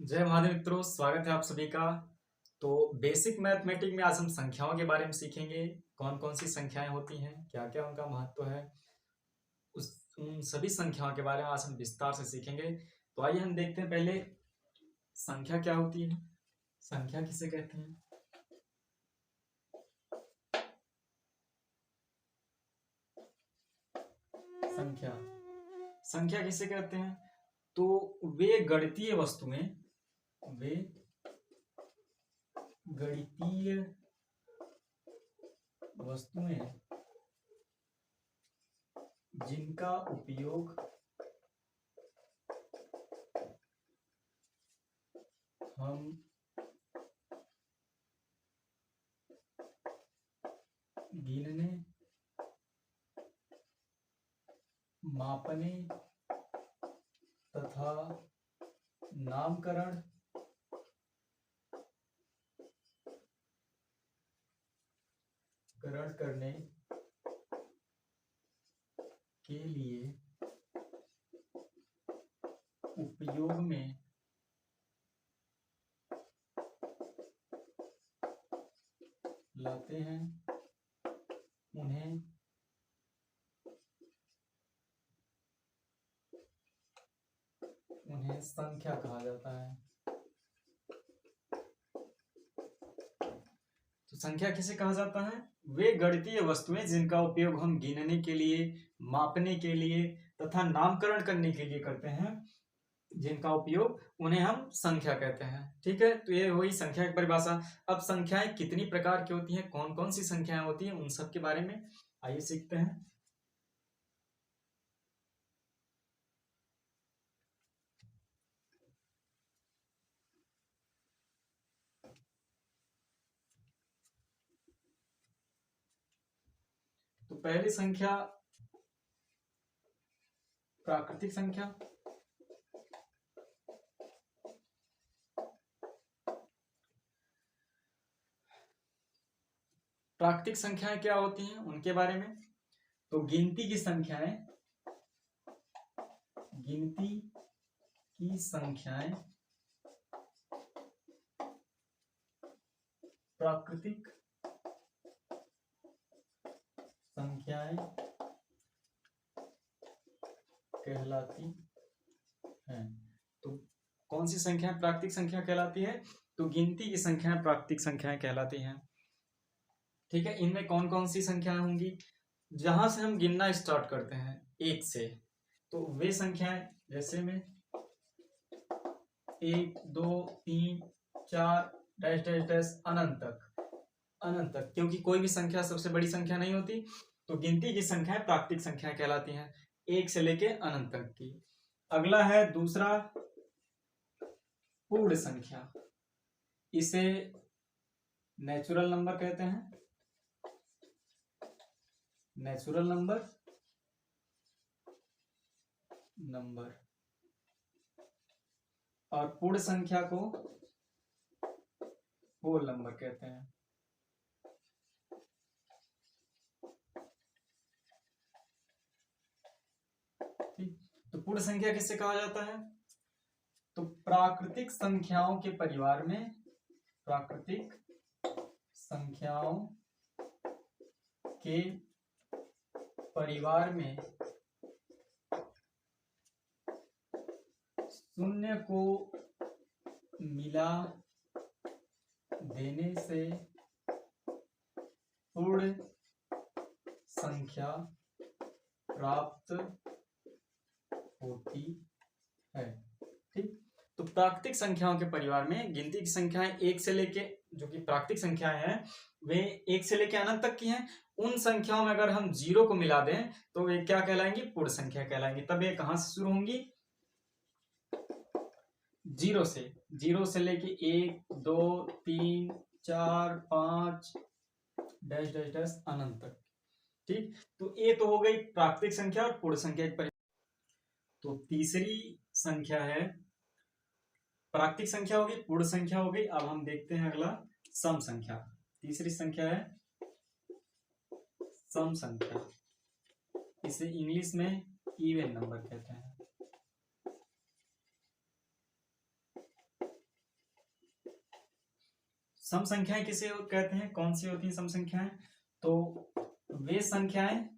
जय महादेव मित्रों, स्वागत है आप सभी का। तो बेसिक मैथमेटिक्स में आज हम संख्याओं के बारे में सीखेंगे। कौन कौन सी संख्याएं होती हैं, क्या क्या उनका महत्व है, उन सभी संख्याओं के बारे में आज हम विस्तार से सीखेंगे। तो आइए हम देखते हैं पहले संख्या क्या होती है, संख्या किसे कहते हैं। संख्या संख्या किसे कहते हैं? तो वे गणितीय वस्तुएं जिनका उपयोग हम गिनने, मापने तथा नामकरण करने के लिए उपयोग में लाते हैं, उन्हें संख्या कहा जाता है। तो संख्या किसे कहा जाता है? वे गणितीय वस्तुएं जिनका उपयोग हम गिनने के लिए, मापने के लिए तथा नामकरण करने के लिए करते हैं, जिनका उपयोग, उन्हें हम संख्या कहते हैं। ठीक है, तो ये हुई संख्या की परिभाषा। अब संख्याएं कितनी प्रकार की होती हैं, कौन कौन सी संख्याएं होती हैं, उन सब के बारे में आइए सीखते हैं। तो पहली संख्या प्राकृतिक संख्या। प्राकृतिक संख्याएं क्या होती हैं, उनके बारे में। तो गिनती की संख्याएं प्राकृतिक संख्याएं कहलाती हैं। तो कौन सी संख्या प्राकृतिक संख्या कहलाती है? तो गिनती की संख्याएं प्राकृतिक संख्याएं कहलाती हैं। ठीक है, इनमें कौन कौन सी संख्याएं होंगी? जहां से हम गिनना स्टार्ट करते हैं एक से, तो वे संख्याएं जैसे में 1 2 3 4 डैश डैश डैश अनंत तक, क्योंकि कोई भी संख्या सबसे बड़ी संख्या नहीं होती। तो गिनती की संख्याएं प्राकृतिक संख्याएं कहलाती हैं, 1 से लेके अनंत तक की। अगला है दूसरा पूर्ण संख्या, इसे नेचुरल नंबर कहते हैं। नेचुरल नंबर और पूर्ण संख्या को होल नंबर कहते हैं। ठीक, तो पूर्ण संख्या किससे कहा जाता है? तो प्राकृतिक संख्याओं के परिवार में शून्य को मिला देने से पूर्ण संख्या प्राप्त होती है। ठीक, तो प्राकृतिक संख्याओं के परिवार में गिनती की संख्याएं 1 से लेके, जो कि प्राकृतिक संख्याएं हैं, वे 1 से लेके अनंत तक की हैं। उन संख्याओं में अगर हम 0 को मिला दें तो वे क्या कहलाएंगी? पूर्ण संख्या कहलाएंगी। तब ये कहां से शुरू होंगी? 0 से लेके 1 2 3 4 5 डैश डैश डैश अनंत तक। ठीक, तो ये तो हो गई प्राकृतिक संख्या और पूर्ण संख्या की। तो तीसरी संख्या है, प्राकृतिक संख्या होगी, पूर्ण संख्या हो गई। अब हम देखते हैं अगला सम संख्या। तीसरी संख्या है सम संख्या, इसे इंग्लिश में इवन नंबर कहते हैं। सम संख्याएं किसे कहते हैं, कौन सी होती हैं सम संख्याएं? तो वे संख्याएं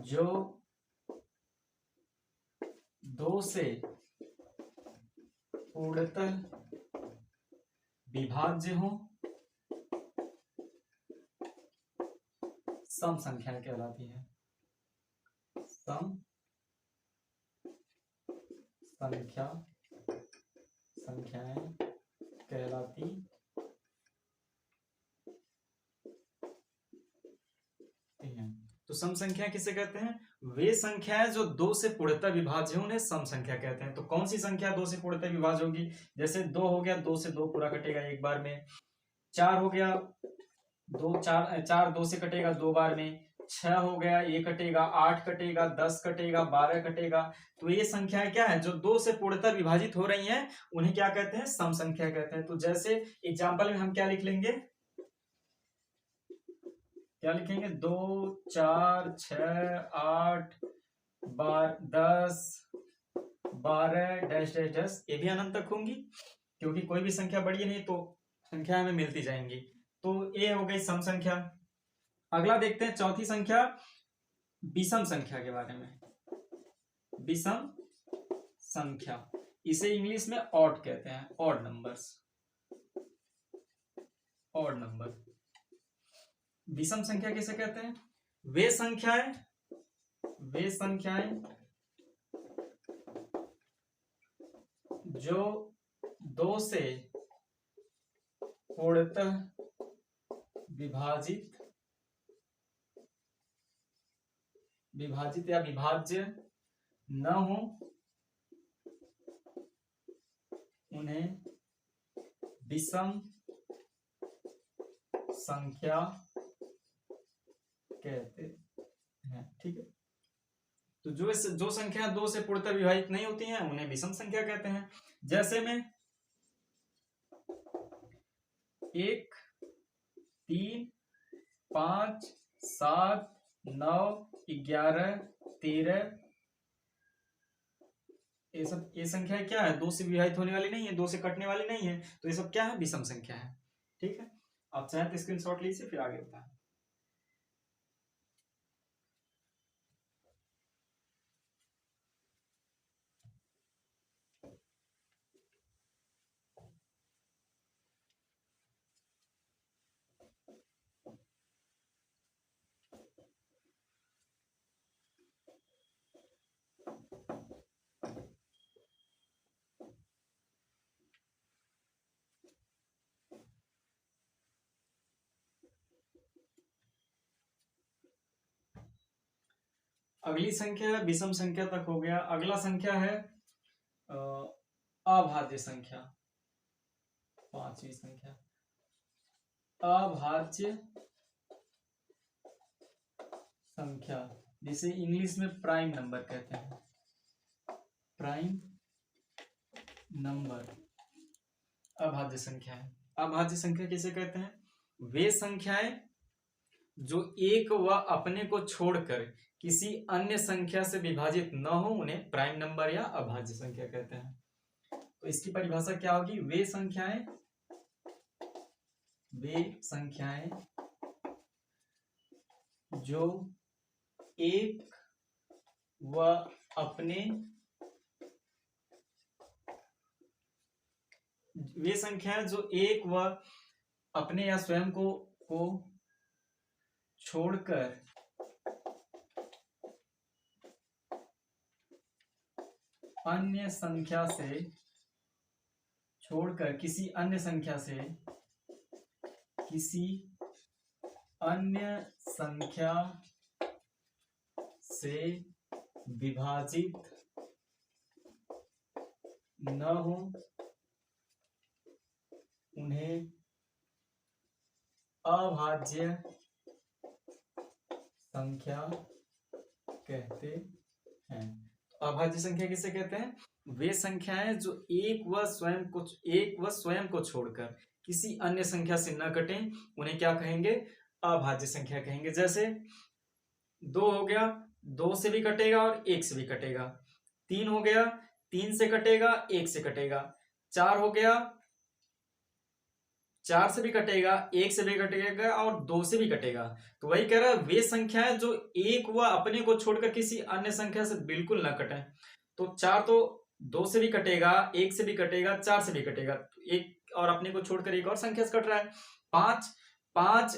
जो 2 से पूर्णतः विभाज्य हो सम संख्याएं कहलाती हैं। सम संख्याएं कहलाती हैं। तो सम संख्या किसे कहते हैं? वे संख्याएं जो 2 से पूर्णतः विभाज्य हो उन्हें सम संख्या कहते हैं। तो कौन सी संख्या 2 से पूर्णतः विभाज्य होगी? जैसे 2 हो गया, 2 से 2 पूरा कटेगा एक बार में। 4 हो गया, 4 2 से कटेगा 2 बार में। 6 हो गया, ये कटेगा, 8 कटेगा, 10 कटेगा, 12 कटेगा। तो ये संख्याएं क्या है? जो 2 से पूर्णतः विभाजित हो रही हैं उन्हें क्या कहते हैं? सम संख्या कहते हैं। तो जैसे एग्जाम्पल में हम क्या लिख लेंगे, क्या लिखेंगे? 2 4 6 8 10 12 डैश डैश डैश। ये भी अनंत तक होंगी क्योंकि कोई भी संख्या बड़ी नहीं तो संख्या हमें मिलती जाएंगी। तो ये हो गई सम संख्या। अगला देखते हैं चौथी संख्या, विषम संख्या के बारे में। विषम संख्या, इसे इंग्लिश में ऑड कहते हैं, ऑड नंबर्स, ऑड नंबर। विषम संख्या किसे कहते हैं? वे संख्याएं जो 2 से पूर्णतः विभाजित या विभाज्य न हो उन्हें विषम संख्या कहते हैं। ठीक है, तो जो संख्या 2 से पूर्णतः विभाजित नहीं होती हैं उन्हें विषम संख्या कहते हैं। जैसे में 1 3 5 7 9 11 13, ये संख्या क्या है? 2 से विभाजित होने वाली नहीं है, 2 से कटने वाली नहीं है, तो ये सब क्या है? विषम संख्या है। ठीक है, आप चाहें तो स्क्रीनशॉट लीजिए फिर आगे बताएं। अगली संख्या विषम संख्या तक हो गया। अगला संख्या है अभाज्य संख्या, 5वीं संख्या। अभाज्य संख्या जिसे इंग्लिश में प्राइम नंबर कहते हैं, प्राइम नंबर अभाज्य संख्या है। अभाज्य संख्या किसे कहते हैं? वे संख्याएं जो एक व अपने को छोड़कर किसी अन्य संख्या से विभाजित न हो उन्हें प्राइम नंबर या अभाज्य संख्या कहते हैं। तो इसकी परिभाषा क्या होगी? वे संख्याएं जो एक व अपने, वे संख्याएं जो एक व अपने या स्वयं को छोड़कर अन्य संख्या से किसी अन्य संख्या से विभाजित न हो उन्हें अभाज्य संख्या कहते हैं। अभाज्य संख्या किसे कहते हैं? वे संख्याएं जो एक व स्वयं को छोड़कर किसी अन्य संख्या से न कटे उन्हें क्या कहेंगे? अभाज्य संख्या कहेंगे। जैसे 2 हो गया, 2 से भी कटेगा और 1 से भी कटेगा। 3 हो गया, 3 से कटेगा, 1 से कटेगा। 4 हो गया, 4 से भी कटेगा, 1 से भी कटेगा और 2 से भी कटेगा। तो वही कह रहा है वे संख्याएं जो एक व अपने को छोड़कर किसी अन्य संख्या से बिल्कुल ना कटे। तो 4 तो 2 से भी कटेगा, 1 से भी कटेगा, 4 से भी कटेगा, एक और अपने को छोड़कर एक और संख्या से कट रहा है। 5, 5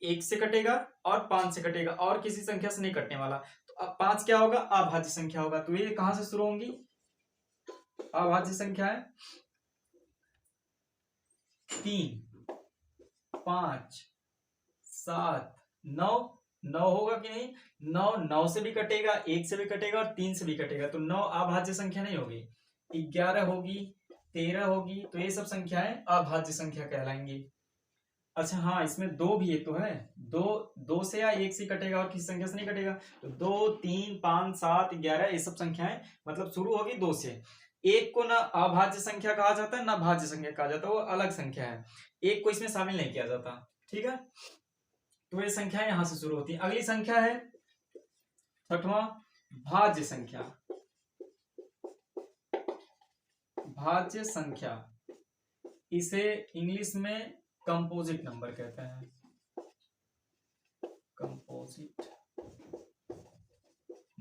1 से कटेगा और 5 से कटेगा और किसी संख्या से नहीं कटने वाला। तो अब 5 क्या होगा? अभाज्य संख्या होगा। तो ये कहां से शुरू होंगी? अभाज्य संख्या है 3, 5, 7, 9, 9 होगा कि नहीं? 9, 9 से भी कटेगा, 1 से भी कटेगा और 3 से भी कटेगा। तो 9 अभाज्य संख्या नहीं होगी। 11 होगी, 13 होगी। तो ये सब संख्याएं अभाज्य संख्या कहलाएंगी। अच्छा हाँ, इसमें 2 भी ये तो है, 2 से या 1 से कटेगा और किसी संख्या से नहीं कटेगा। तो 2, 3, 5, 7, 11 ये सब संख्याएं मतलब शुरू होगी 2 से। एक को ना अभाज्य संख्या कहा जाता है ना भाज्य संख्या कहा जाता है, वो अलग संख्या है। एक को इसमें शामिल नहीं किया जाता। ठीक है, तो ये संख्याएं यहां से शुरू होती है। अगली संख्या है 6वां, भाज्य संख्या। भाज्य संख्या इसे इंग्लिश में कंपोजिट नंबर कहते हैं। Composite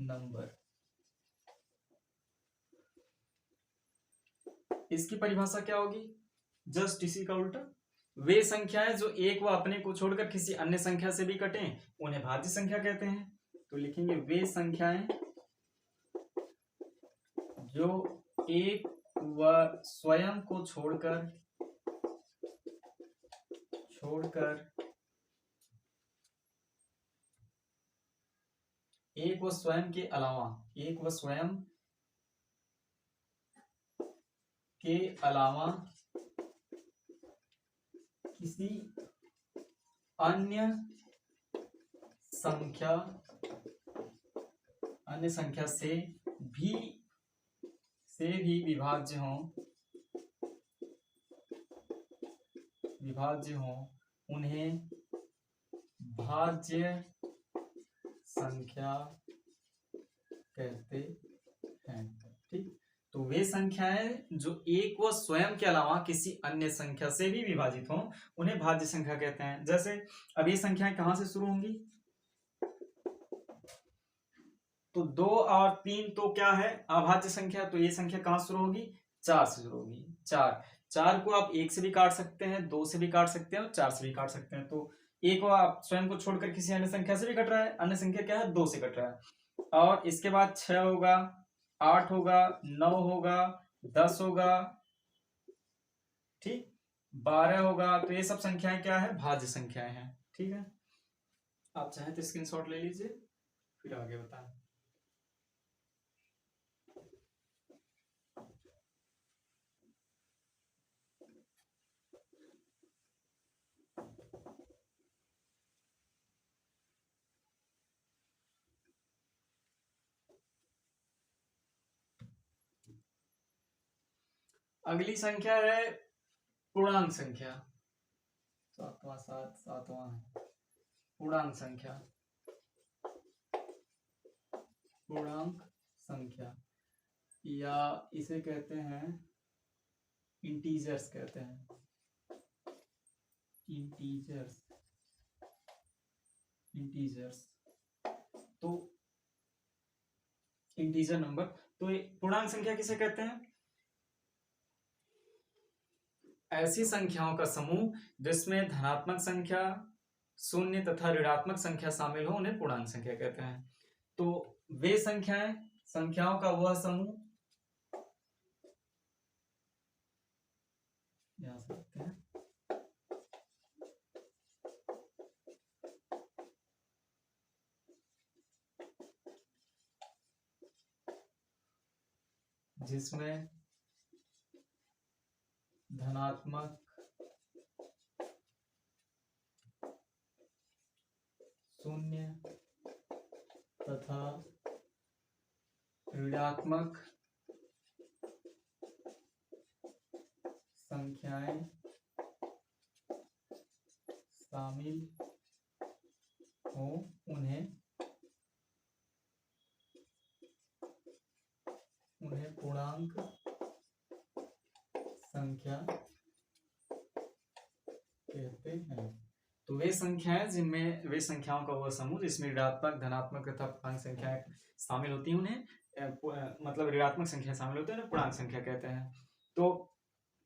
number. इसकी परिभाषा क्या होगी? जस्ट इसी का उल्टा। वे संख्याएं जो एक व अपने को छोड़कर किसी अन्य संख्या से भी कटें उन्हें भाज्य संख्या कहते हैं। तो लिखेंगे वे संख्याएं जो एक व स्वयं को छोड़कर एक व स्वयं के अलावा किसी अन्य संख्या से भी विभाज्य हो उन्हें भाज्य संख्या कहते हैं। ठीक, तो वे संख्याएं जो एक व स्वयं के अलावा किसी अन्य संख्या से भी विभाजित हो उन्हें भाज्य संख्या कहते हैं। जैसे अब ये संख्याएं कहां से शुरू होंगी? तो 2 और 3 तो क्या है? अभाज्य संख्या। तो ये संख्या कहां शुरू होगी? 4 से शुरू होगी। 4 को आप 1 से भी काट सकते हैं, 2 से भी काट सकते हैं और 4 से भी काट सकते हैं। तो एक को आप स्वयं को छोड़कर किसी अन्य संख्या से भी कट रहा है। अन्य संख्या क्या है? 2 से कट रहा है। और इसके बाद 6 होगा, 8 होगा, 9 होगा, 10 होगा, ठीक, 12 होगा। तो ये सब संख्याएं क्या है? भाज्य संख्याएं हैं। ठीक है, आप चाहें तो स्क्रीनशॉट ले लीजिए, फिर आगे बताएं। अगली संख्या है पूर्णांक संख्या। सातवां पूर्णांक संख्या। पूर्णांक संख्या या इसे कहते हैं इंटीजर्स कहते हैं। इंटीजर्स तो इंटीजर नंबर। तो पूर्णांक संख्या किसे कहते हैं? ऐसी संख्याओं का समूह जिसमें धनात्मक संख्या, शून्य तथा ऋणात्मक संख्या शामिल हो उन्हें पूर्णांक संख्या कहते हैं। तो वे संख्याओं का वह समूह यहां से लिखते हैं, जिसमें धनात्मक, शून्य तथा ऋणात्मक संख्याएं शामिल हो उन्हें पूर्णांक संख्या कहते हैं। तो वे संख्याएं जिनमें वे संख्याओं का वह समूह जिसमें ऋणात्मक धनात्मक तथा पूर्णांक संख्याएं शामिल होती हैं उन्हें मतलब ऋणात्मक संख्या शामिल होती है उन्हें पूर्णांक संख्या कहते हैं। तो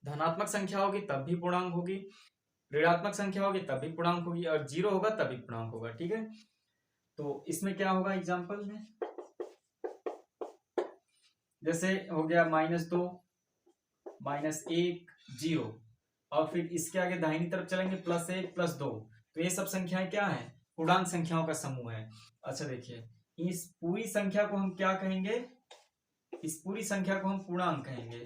धनात्मक संख्या होगी तब भी पूर्णांक होगी, ऋणात्मक संख्या होगी तब भी पूर्णांक होगी, और जीरो होगा तब भी पूर्णांक होगा। ठीक है, तो इसमें क्या होगा एग्जाम्पल में, जैसे हो गया -2, -1, 0, और फिर इसके आगे दाहिनी तरफ चलेंगे +1, +2। तो ये सब संख्याएं क्या है, पूर्णांक संख्याओं का समूह है। अच्छा देखिए, इस पूरी संख्या को हम क्या कहेंगे, इस पूरी संख्या को हम पूर्णांक कहेंगे,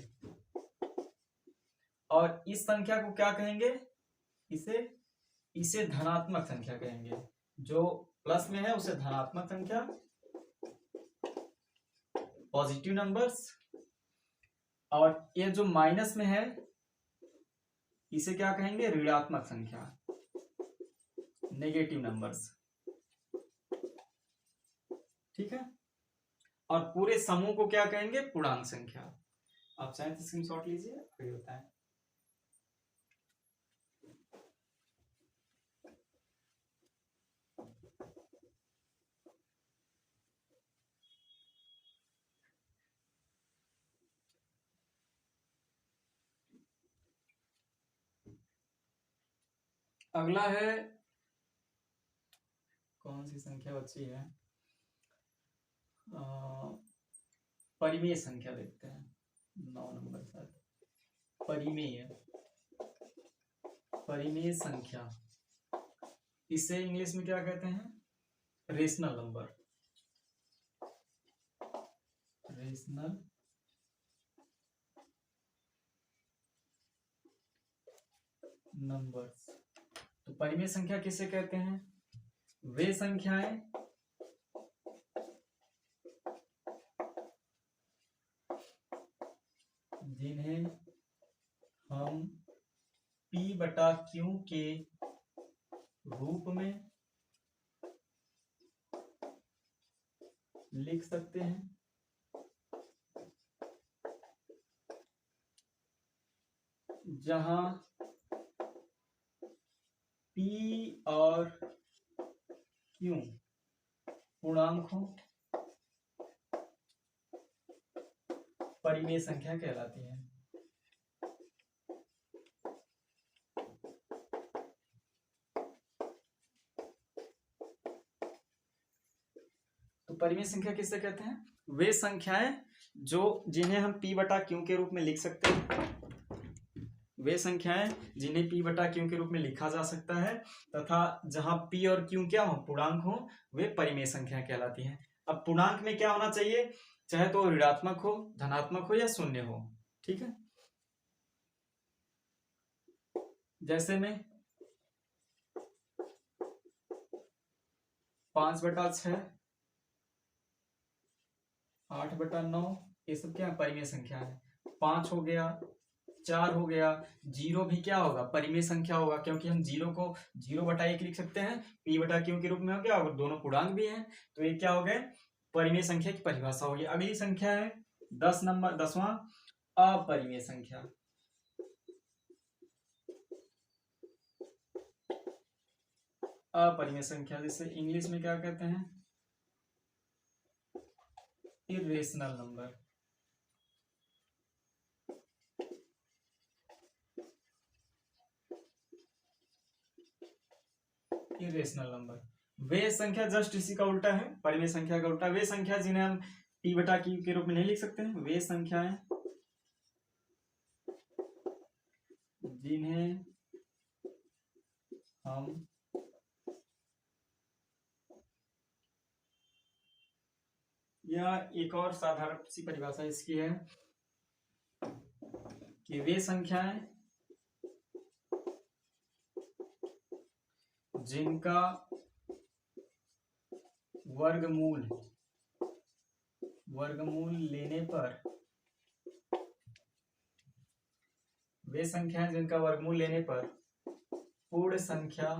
और इस संख्या को क्या कहेंगे, इसे धनात्मक संख्या कहेंगे। जो प्लस में है उसे धनात्मक संख्या, पॉजिटिव नंबर्स, और ये जो माइनस में है इसे क्या कहेंगे, ऋणात्मक संख्या, नेगेटिव नंबर्स। ठीक है, और पूरे समूह को क्या कहेंगे, पूर्णांक संख्या। आप चाहें तो स्क्रीनशॉट लीजिए, आगे होता है। अगला है, कौन सी संख्या बची है, परिमेय संख्या देखते हैं, 9 नंबर शायद, परिमेय संख्या, इसे इंग्लिश में क्या कहते हैं, रेशनल नंबर, रेशनल नंबर्स। तो परिमेय संख्या किसे कहते हैं, वे संख्याएं जिन्हें हम P/Q के रूप में लिख सकते हैं, जहां P और Q पूर्णांक हो, परिमेय संख्या कहलाती है। तो परिमेय संख्या किससे कहते हैं, वे संख्याएं जो जिन्हें हम P/Q के रूप में लिख सकते हैं, वे संख्याएं जिन्हें P/Q के रूप में लिखा जा सकता है, तथा जहां P और Q क्या हो, पूर्णांक हो, वे परिमेय संख्या कहलाती हैं। अब पूर्णांक में क्या होना चाहिए, चाहे तो ऋणात्मक हो, धनात्मक हो या शून्य हो। ठीक है, जैसे में 5/6, 8/9, ये सब क्या परिमेय संख्या है। 5 हो गया, 4 हो गया, 0 भी क्या होगा, परिमेय संख्या होगा, क्योंकि हम 0 को 0/1 लिख सकते हैं, P/Q के रूप में हो गया, और दोनों पूर्णांक भी हैं, तो ये क्या हो गए, परिमेय संख्या की परिभाषा होगी। अगली संख्या है 10वां, अपरिमेय संख्या। अपरिमेय संख्या जिसे इंग्लिश में क्या कहते हैं, इर्रेशनल नंबर। इरेशनल नंबर, वे संख्या जस्ट इसी का उल्टा है, परिमेय संख्या का उल्टा, वे संख्या जिन्हें हम P/Q के रूप में नहीं लिख सकते हैं, वे संख्याएं जिन्हें हम या एक और साधारण सी परिभाषा इसकी है कि वे संख्याएं जिनका वर्गमूल लेने पर, वे संख्याएं जिनका वर्गमूल लेने पर पूर्ण संख्या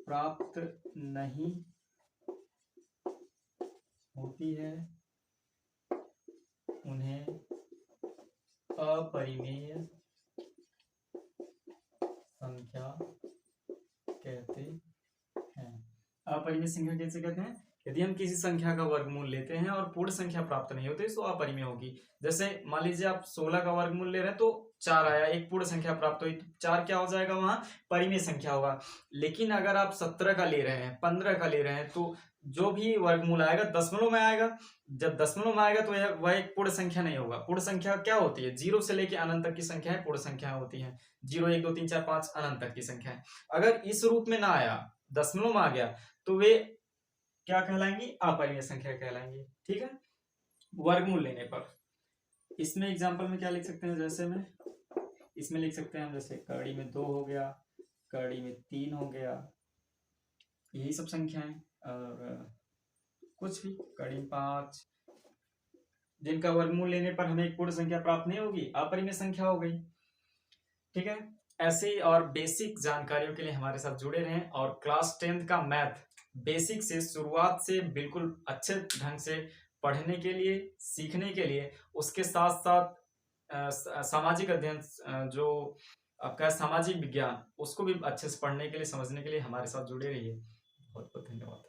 प्राप्त नहीं होती है, उन्हें अपरिमेय संख्या कहते हैं। अपरिमेय संख्या कैसे कहते हैं? यदि हम किसी संख्या का वर्गमूल लेते हैं और पूर्ण संख्या प्राप्त नहीं होती तो अपरिमेय होगी। जैसे मान लीजिए आप 16 का वर्गमूल ले रहे हैं तो 4 आया, एक पूर्ण संख्या प्राप्त हुई तो 4 क्या हो जाएगा, वहां परिमेय संख्या होगा। लेकिन अगर आप 17 का ले रहे हैं, 15 का ले रहे हैं तो जो भी वर्गमूल आएगा दशमलव में आएगा। जब दशमलव में आएगा तो वह एक पूर्ण संख्या नहीं होगा। पूर्ण संख्या क्या होती है? 0 से लेकर अनंत तक की संख्याएं पूर्ण संख्या होती है। 0 1 2 3 4 5 अनंत तक की संख्या है। अगर इस रूप में ना आया, दशमलव में आ गया, तो वे क्या कहलाएंगी? अपरिमेय संख्या कहलाएंगी। ठीक है, वर्गमूल लेने पर। इसमें एग्जांपल में क्या लिख सकते हैं? जैसे में इसमें लिख सकते हैं हम, जैसे कड़ी में 2 हो गया, कड़ी में 3 हो गया, यही सब संख्याएं। और कुछ भी कड़ी में 5, जिनका वर्गमूल लेने पर हमें एक पूर्ण संख्या प्राप्त नहीं होगी, अपरिमेय संख्या हो गई। ठीक है, ऐसे ही और बेसिक जानकारियों के लिए हमारे साथ जुड़े रहें। और क्लास 10th का मैथ बेसिक से, शुरुआत से बिल्कुल अच्छे ढंग से पढ़ने के लिए, सीखने के लिए, उसके साथ साथ सामाजिक अध्ययन, जो आपका सामाजिक विज्ञान, उसको भी अच्छे से पढ़ने के लिए, समझने के लिए हमारे साथ जुड़े रहिए। बहुत बहुत धन्यवाद।